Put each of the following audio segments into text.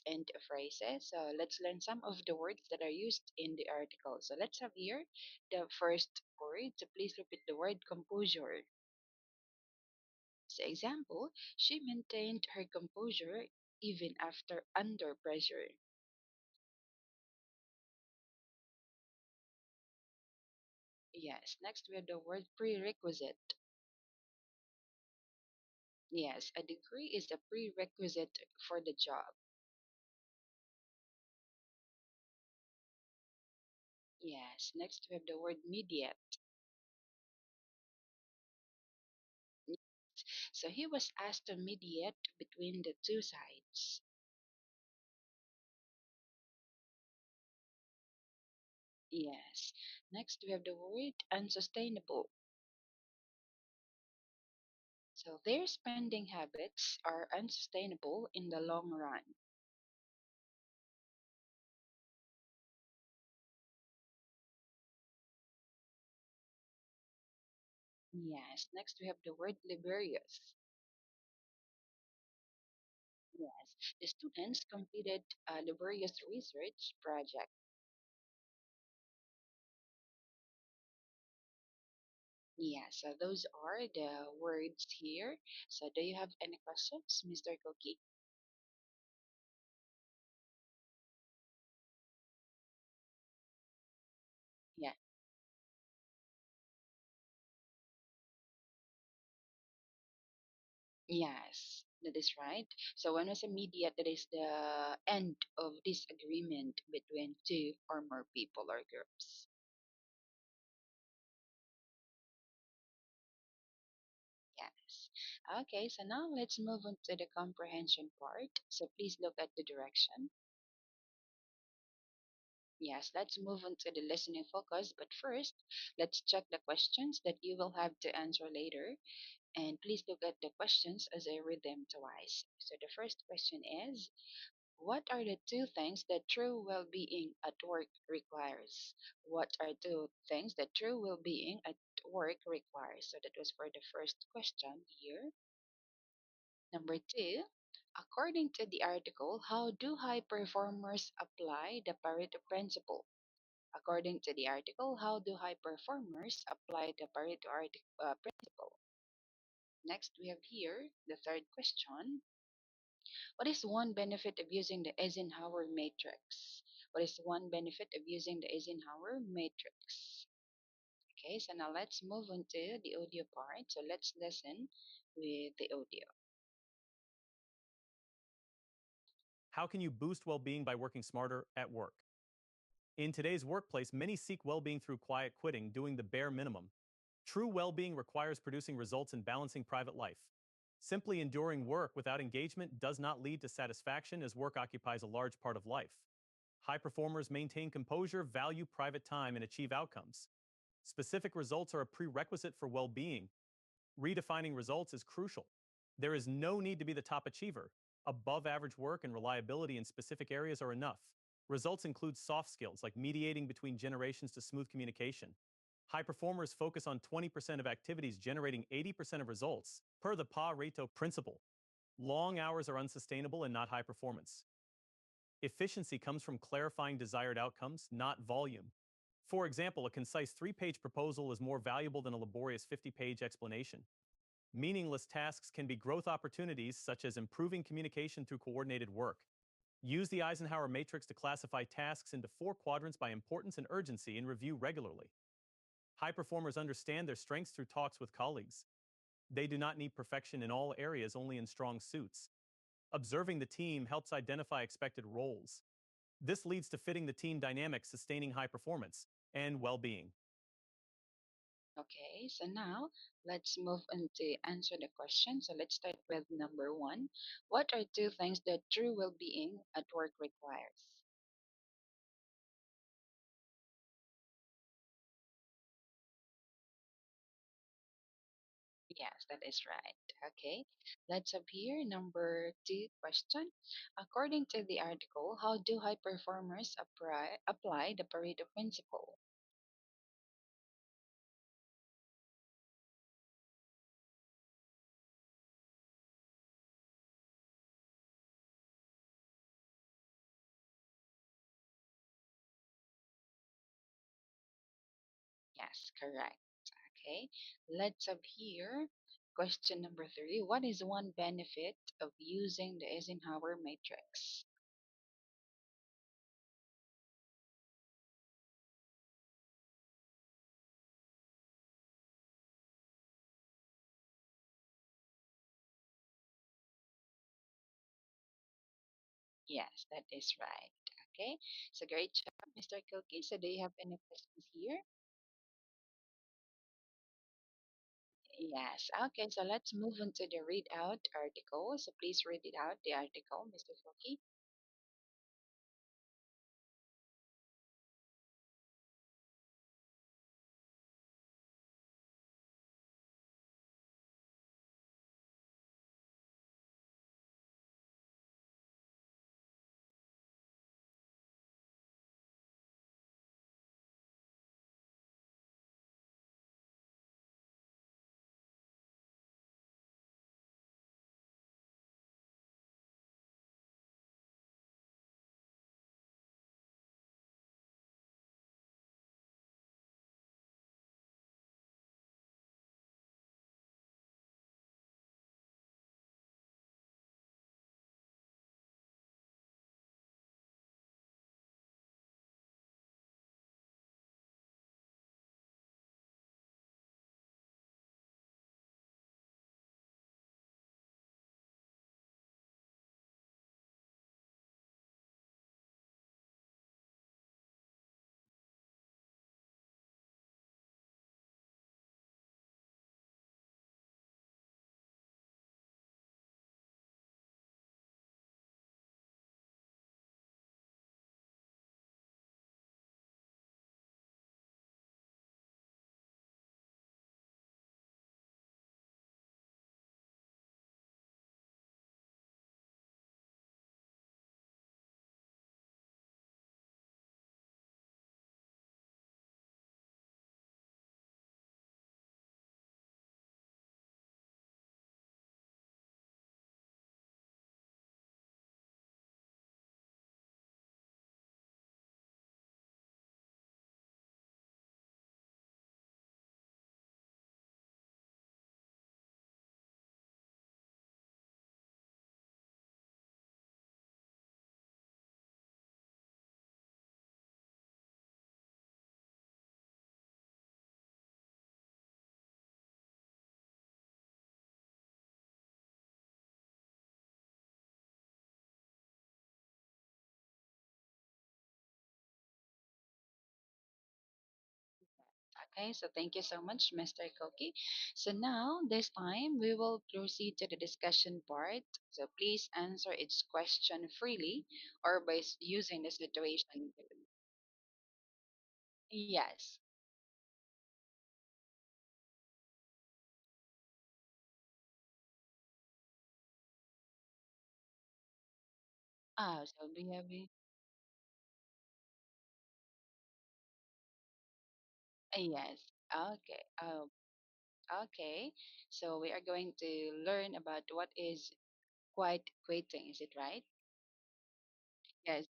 and phrases. So let's learn some of the words that are used in the article. So let's have here the first word. So please repeat the word composure. So example, she maintained her composure even after under pressure. Yes, next we have the word prerequisite. Yes, a degree is a prerequisite for the job. Yes, next we have the word mediate. So he was asked to mediate between the two sides. Yes. Next, we have the word unsustainable. So their spending habits are unsustainable in the long run. Yes. Next, we have the word laborious. Yes. The students completed a laborious research project. Yes. So those are the words here. So do you have any questions, Mr. Koki? Yeah. Yes, that is right. So when was immediate, that is the end of disagreement between two or more people or groups. Yes. Okay, so now let's move on to the comprehension part. So please look at the direction. Yes, let's move on to the listening focus. But first, let's check the questions that you will have to answer later. And please look at the questions as I read them twice. So the first question is, what are the two things that true well being at work requires? What are two things that true well being at work requires? So that was for the first question here. Number two, according to the article, how do high performers apply the Pareto principle? According to the article, how do high performers apply the principle? Next, we have here the third question. What is one benefit of using the Eisenhower matrix? What is one benefit of using the Eisenhower matrix? Okay, so now let's move on to the audio part. So let's listen with the audio. How can you boost well-being by working smarter at work? In today's workplace, many seek well-being through quiet quitting, doing the bare minimum. True well-being requires producing results and balancing private life. Simply enduring work without engagement does not lead to satisfaction, as work occupies a large part of life. High performers maintain composure, value private time, and achieve outcomes. Specific results are a prerequisite for well-being. Redefining results is crucial. There is no need to be the top achiever. Above average work and reliability in specific areas are enough. Results include soft skills like mediating between generations to smooth communication. High performers focus on 20% of activities generating 80% of results, per the Pareto principle. Long hours are unsustainable and not high performance. Efficiency comes from clarifying desired outcomes, not volume. For example, a concise 3-page proposal is more valuable than a laborious 50-page explanation. Meaningless tasks can be growth opportunities, such as improving communication through coordinated work. Use the Eisenhower matrix to classify tasks into 4 quadrants by importance and urgency and review regularly. High performers understand their strengths through talks with colleagues. They do not need perfection in all areas, only in strong suits. Observing the team helps identify expected roles. This leads to fitting the team dynamic, sustaining high performance and well-being. Okay, so now let's move on to answer the question. So let's start with number one. What are two things that true well being at work requires? Yes, that is right. Okay, let's up here. Number two question. According to the article, how do high performers apply the Pareto principle? Yes, correct. Okay, let's up here. Question number three. What is one benefit of using the Eisenhower matrix? Yes, that is right. Okay, so great job, Mr. Cookie. So do you have any questions here? Yes. Okay, so let's move on to the read out article. So please read it out, the article, Mr. Cookie. Okay, so thank you so much, Mr. Koki. So now, this time, we will proceed to the discussion part. So please answer each question freely or by using the situation. Yes. So we have, yes. Okay. Okay. So we are going to learn about what is quiet quitting. Is it right? Yes.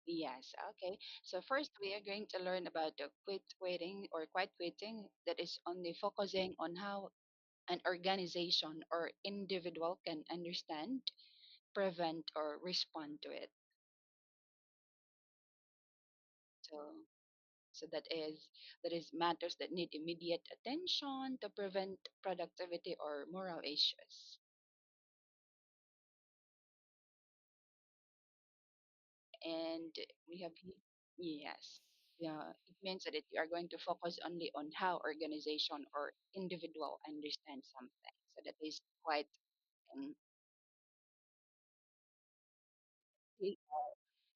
Yes, okay. So first we are going to learn about the quit quitting or quiet quitting that is only focusing on how an organization or individual can understand, prevent, or respond to it. So so that is matters that need immediate attention to prevent productivity or moral issues. And we have yes. Yeah, it means that you are going to focus only on how organization or individual understand something. So that is quite um, y-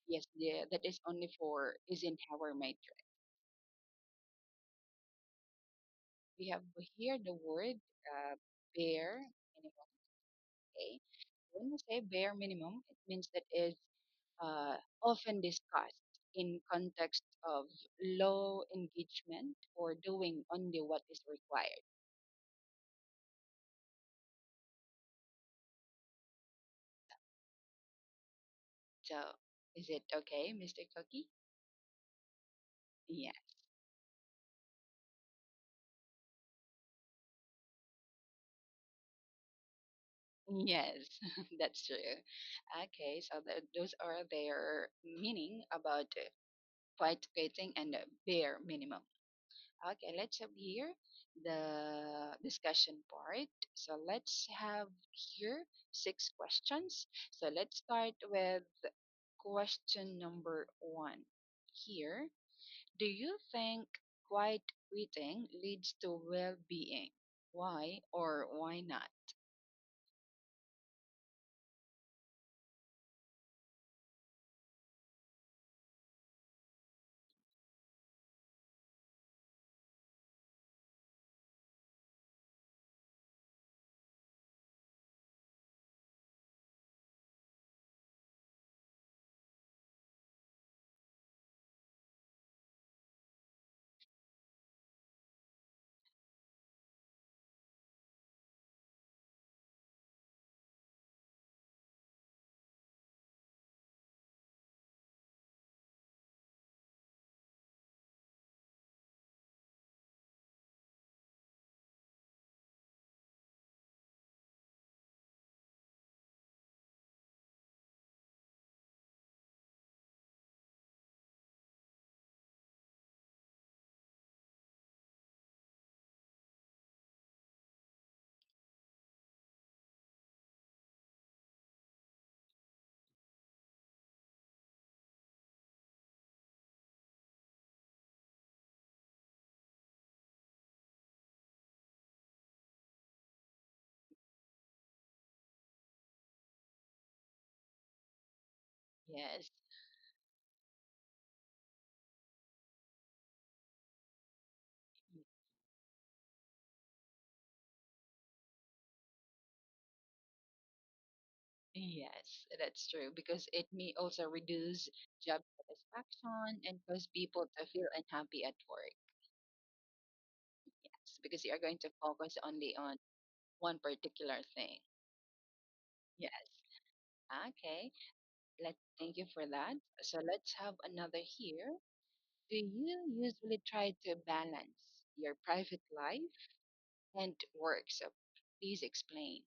yes, that is only for Eisenhower matrix. We have here the word bare minimum. Okay, when we say bare minimum, it means that is often discussed in context of low engagement or doing only what is required. So, is it okay, Mr. Cookie? Yes. Yes, that's true. Okay, so those are their meaning about quiet quitting and bare minimum. Okay, let's have here the discussion part. So let's have here 6 questions. So let's start with question number 1. Here, do you think quiet quitting leads to well-being? Why or why not? Yes. Yes, that's true because it may also reduce job satisfaction and cause people to feel unhappy at work. Yes, because you are going to focus only on one particular thing. Yes. Okay. Thank you for that. So let's have another here. Do you usually try to balance your private life and work? So please explain.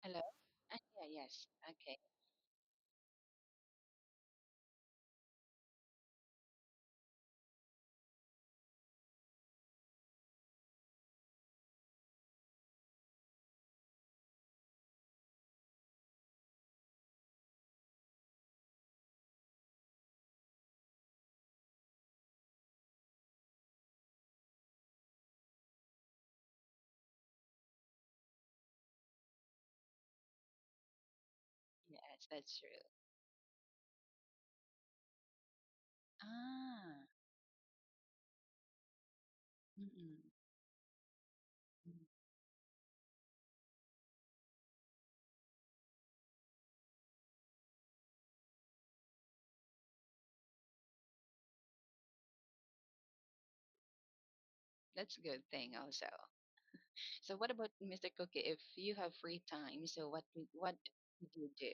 Hello? Yeah, yes. Okay. Yes, that's true. Ah. Mm-mm. Mm. That's a good thing also. So what about Mr. Cookie? If you have free time, so what would you do?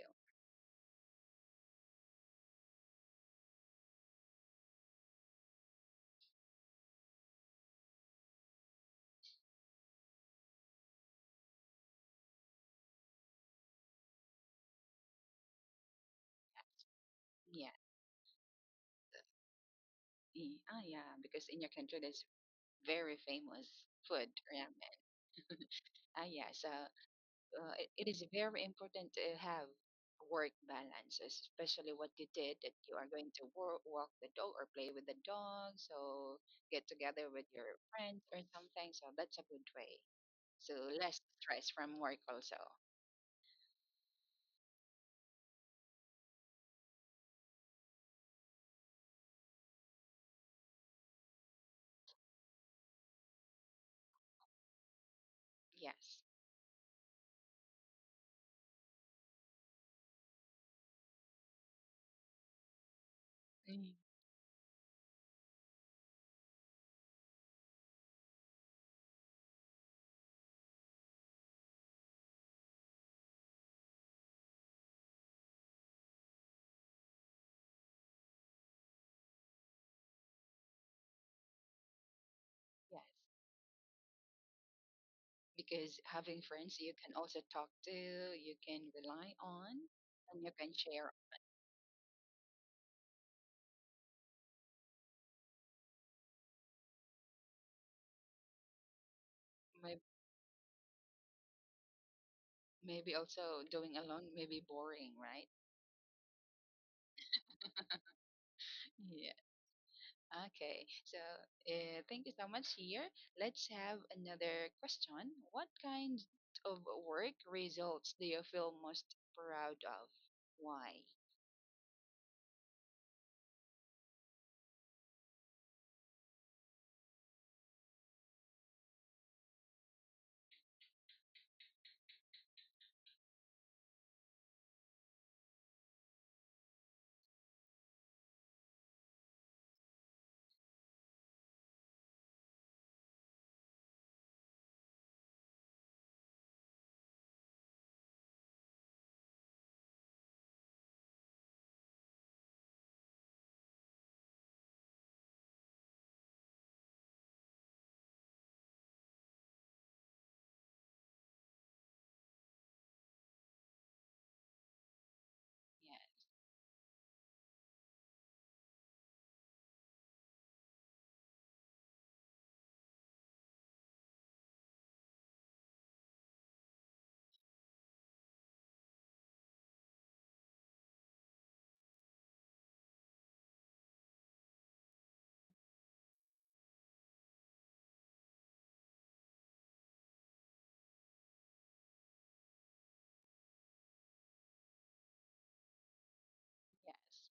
Yeah. Yeah, because in your country there's very famous food, ramen. Yeah, so it is very important to have work balance, especially what you did that you are going to walk the dog or play with the dog, so get together with your friends or something. So that's a good way. So less stress from work also. Yes. Mm. Yes. Because having friends you can also talk to, you can rely on, and you can share. Maybe, maybe also doing alone may be boring, right? Yeah. Okay. So thank you so much here. Let's have another question. What kind of work results do you feel most proud of? Why? Yes. Yes.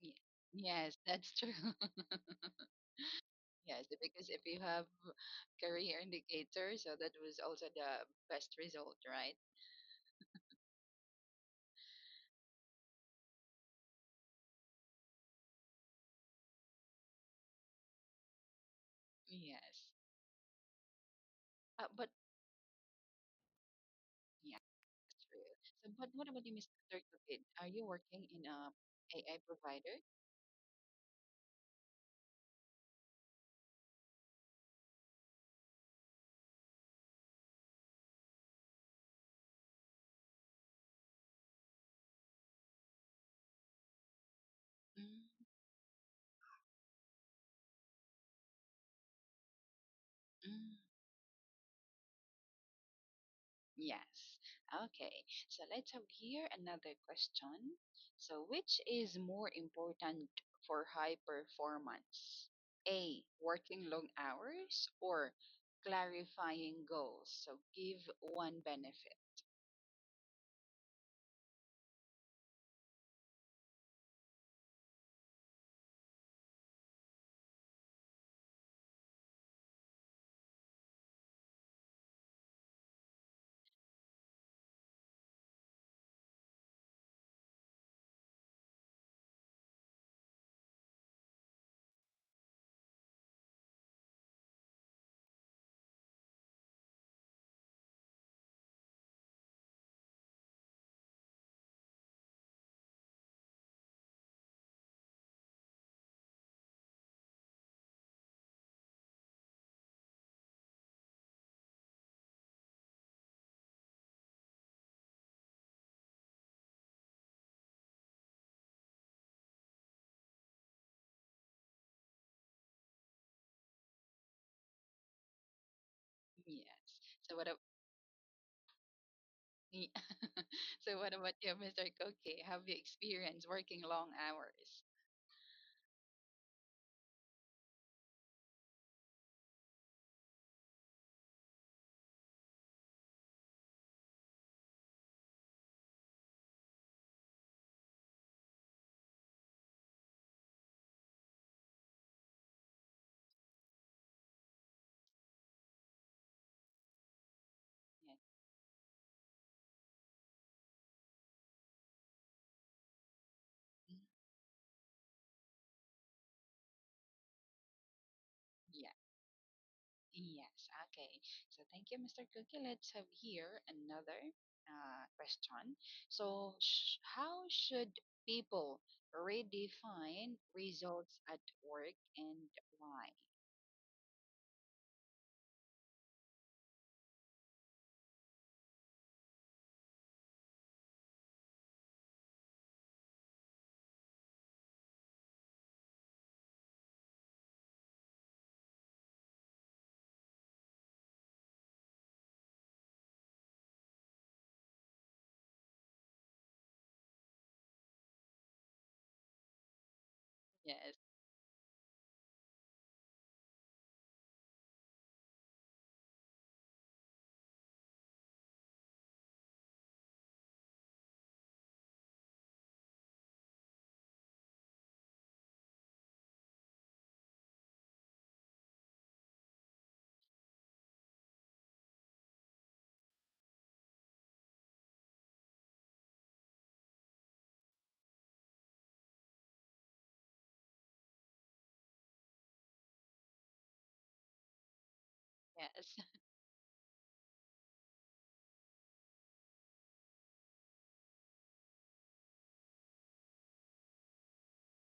Ye- Yes, that's true. Yes, because if you have career indicator, so that was also the best result, right? Yes. But yeah, that's true. So, but what about you, Mr. Cupid? Are you working in a AI provider? Mm, mm. Yes. Okay. So let's have here another question. So which is more important for high performance? A, working long hours or clarifying goals? So give one benefit. Yes. So what? So what about you, Mr. Cookie? Have you experienced working long hours? Yes. Mm, yeah. Yes. Okay. So thank you, Mr. Cookie. Let's have here another question. So how should people redefine results at work and why? Yes. Yes.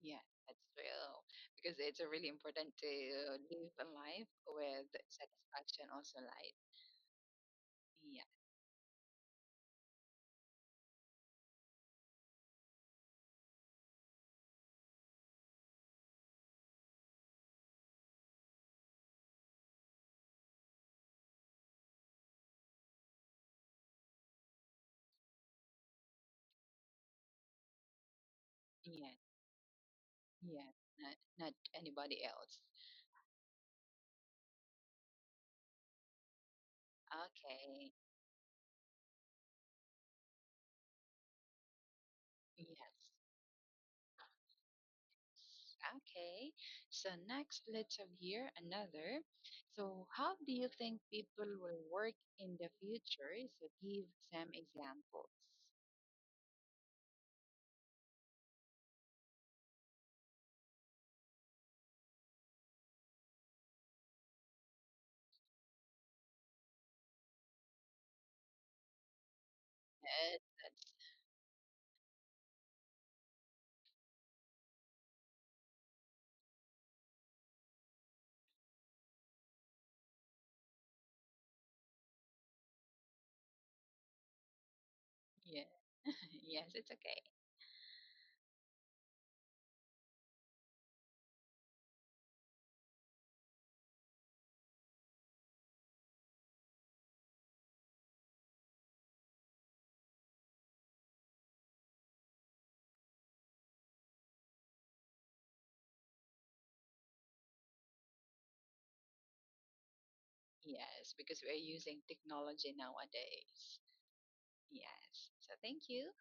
Yeah, that's true. Because it's really important to live a life with satisfaction, also light. Yeah. Yeah. Yeah. Not anybody else. Okay. Yes. Okay. So next, let's have here another. So how do you think people will work in the future? So give some examples. Yes, that's yeah. Yes, it's okay. Yes, because we're using technology nowadays. Yes. So thank you.